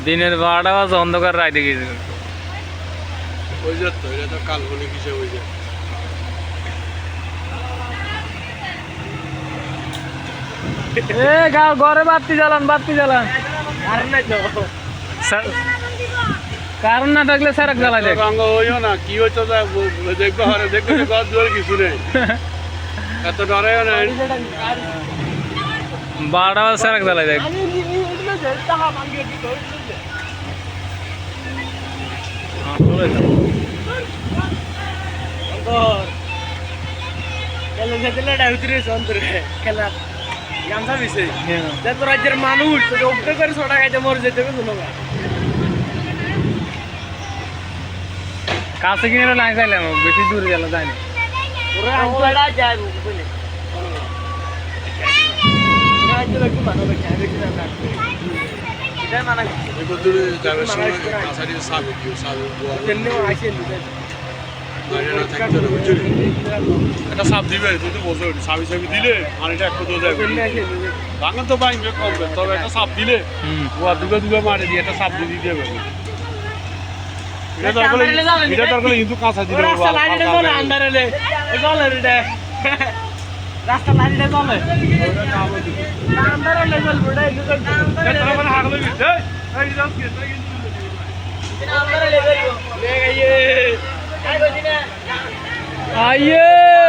দিনের 12টা বাজে অন্ধকার রাইতে গেছে। ওই যে তো এটা তো কাল্পনিক হিসেবে ওই যে ঘরে বাতি জ্বালান কারণ না থাকলে সারাক জ্বালাই দেখ ওইও না কি হইতো দেখবো হারে দেখবো ঘর দুয়ার কিছু নেই এত ডরেও নাই 12টা বাজে সারাক জ্বালাই দেখ রাজ্যের মানুষ করে ছোটা খাইতে মরে যেতে কাছে কিনে লাইন চাইলাম বেশি দূরে গেল যায়নি একটা সাপ দিবে তুই তো বসে সাবি সাবি দিলে পানিটা একটু তো যাবে ভাঙন তো ভাঙবে কমবে তবে একটা সাপ দিলে দুটো দুটো মারে দিয়ে একটা সাপ দিয়ে দিতে হবে এটা দরকার কিন্তু কাঁচা দিলে রাস্তা লাইনটা চলে আন্ডারে চলে রে রাস্তা লাইনটা চলে আন্ডারে চলবে এটা তার মানে হাগলে দিতে এই যাস কি তুই কিন্তু আন্ডারে লেগেলো লে গিয়ে কাই বলি না আইয়ে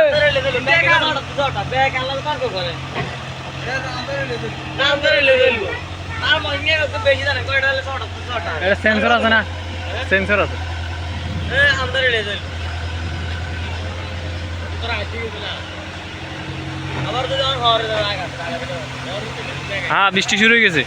আন্ডারে লেগেলো ব্যাগ আলাদা ব্যাগ আলাদা পারবো করে আন্ডারে লেগেলো আর মইনে তো বেশি না কয়টা হলে ছটা এটা সেন্সর আছে না সেন্সর আছে আন্ডারে লেগেলো তোরা আইছি না আবার তো যখন হরে লাগা হ্যাঁ বৃষ্টি শুরু হয়ে গেছে